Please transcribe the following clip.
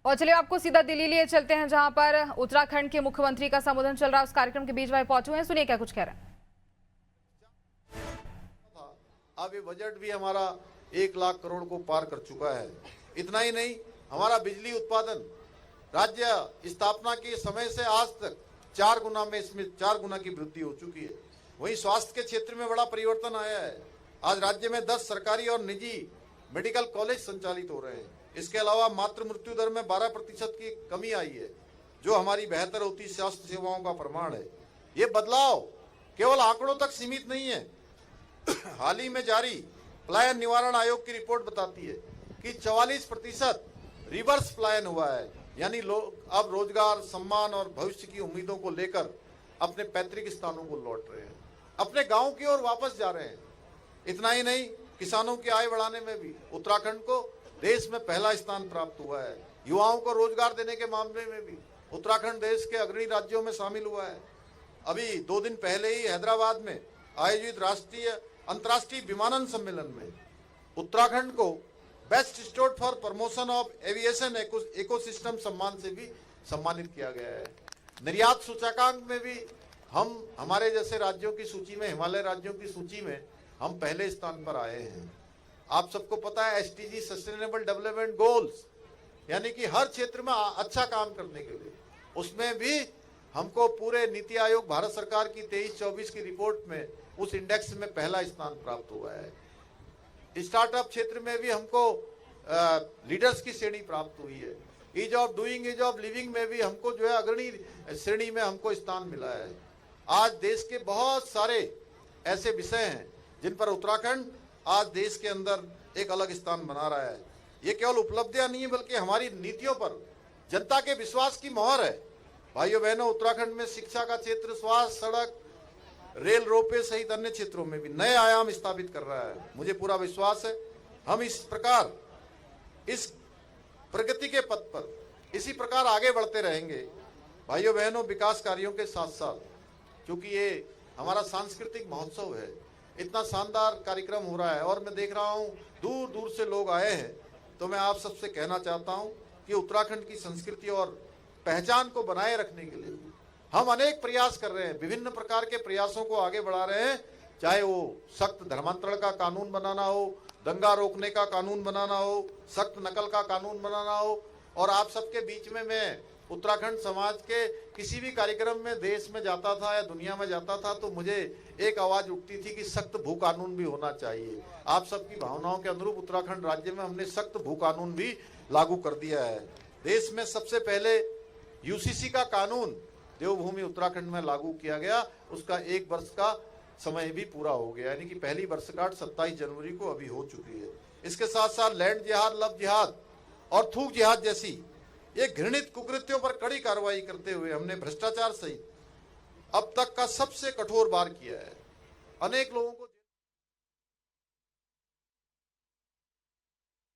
और चलिए आपको सीधा दिल्ली लिए चलते हैं, जहां पर उत्तराखंड के मुख्यमंत्री का संबोधन चल रहा है। उस कार्यक्रम के बीच वह पहुंचे हुए हैं, सुनिए क्या कुछ कह रहे हैं। अब ये बजट भी हमारा 1 लाख करोड़ को पार कर चुका है। इतना ही नहीं, हमारा बिजली उत्पादन राज्य स्थापना के समय से आज तक 4 गुना में इसमें 4 गुना की वृद्धि हो चुकी है। वहीं स्वास्थ्य के क्षेत्र में बड़ा परिवर्तन आया है। आज राज्य में 10 सरकारी और निजी मेडिकल कॉलेज संचालित हो रहे हैं। इसके अलावा मातृ मृत्यु दर में 12% की कमी आई है, जो हमारी बेहतर होती स्वास्थ्य सेवाओं का प्रमाण है। ये बदलाव केवल आंकड़ों तक सीमित नहीं है। हाल ही में जारी पलायन निवारण आयोग की रिपोर्ट बताती है कि 44% रिवर्स पलायन हुआ है, यानी लोग अब रोजगार, सम्मान और भविष्य की उम्मीदों को लेकर अपने पैतृक स्थानों को लौट रहे हैं, अपने गांव की ओर वापस जा रहे हैं। इतना ही नहीं, किसानों की आय बढ़ाने में भी उत्तराखंड को देश में पहला स्थान प्राप्त हुआ है। युवाओं को रोजगार देने के मामले में भी उत्तराखंड देश के अग्रणी राज्यों में शामिल हुआ है। अभी 2 दिन पहले ही हैदराबाद में आयोजित अंतर्राष्ट्रीय विमानन सम्मेलन में उत्तराखंड को best state for promotion of aviation ecosystem सम्मान से भी सम्मानित किया गया है। निर्यात सूचकांक में भी हम हमारे जैसे राज्यों की सूची में, हिमालय राज्यों की सूची में हम पहले स्थान पर आए हैं। आप सबको पता है SDG सस्टेनेबल डेवलपमेंट गोल्स, यानी कि हर क्षेत्र में अच्छा काम करने के लिए, उसमें भी हमको पूरे नीति आयोग भारत सरकार की 23-24 की रिपोर्ट में उस इंडेक्स में पहला स्थान प्राप्त हुआ है। स्टार्टअप क्षेत्र में भी हमको लीडर्स की श्रेणी प्राप्त हुई है। Ease of doing, ease of living में भी हमको जो है अग्रणी श्रेणी में हमको स्थान मिला है। आज देश के बहुत सारे ऐसे विषय हैं जिन पर उत्तराखंड आज देश के अंदर एक अलग स्थान बना रहा है। ये केवल उपलब्धियां नहीं है, बल्कि हमारी नीतियों पर जनता के विश्वास की मोहर है। भाइयों बहनों, उत्तराखंड में शिक्षा का क्षेत्र, स्वास्थ्य, सड़क, रेल, रोपवे सहित अन्य क्षेत्रों में भी नए आयाम स्थापित कर रहा है। मुझे पूरा विश्वास है हम इस प्रकार इस प्रगति के पथ पर इसी प्रकार आगे बढ़ते रहेंगे। भाइयों बहनों, विकास कार्यों के साथ साथ, क्योंकि ये हमारा सांस्कृतिक महोत्सव है, इतना शानदार कार्यक्रम हो रहा है और मैं देख रहा हूँ दूर दूर से लोग आए हैं, तो मैं आप सबसे कहना चाहता हूँ कि उत्तराखंड की संस्कृति और पहचान को बनाए रखने के लिए हम अनेक प्रयास कर रहे हैं। विभिन्न प्रकार के प्रयासों को आगे बढ़ा रहे हैं, चाहे वो सख्त धर्मांतरण का कानून बनाना हो, दंगा रोकने का कानून बनाना हो, सख्त नकल का कानून बनाना हो। और आप सबके बीच में मैं उत्तराखंड समाज के किसी भी कार्यक्रम में देश में जाता था या दुनिया में जाता था, तो मुझे एक आवाज उठती थी कि सख्त भू कानून भी होना चाहिए। आप सबकी भावनाओं के अनुरूप उत्तराखंड राज्य में हमने सख्त भू कानून भी लागू कर दिया है। देश में सबसे पहले UCC का कानून देवभूमि उत्तराखंड में लागू किया गया, उसका 1 वर्ष का समय भी पूरा हो गया, यानी कि पहली वर्षगांठ 27 जनवरी को अभी हो चुकी है। इसके साथ साथ लैंड जिहाद, लव जिहाद और थूक जिहाद जैसी ये घृणित कुकृत्यों पर कड़ी कार्रवाई करते हुए हमने भ्रष्टाचार सहित अब तक का सबसे कठोर वार किया है। अनेक लोगों को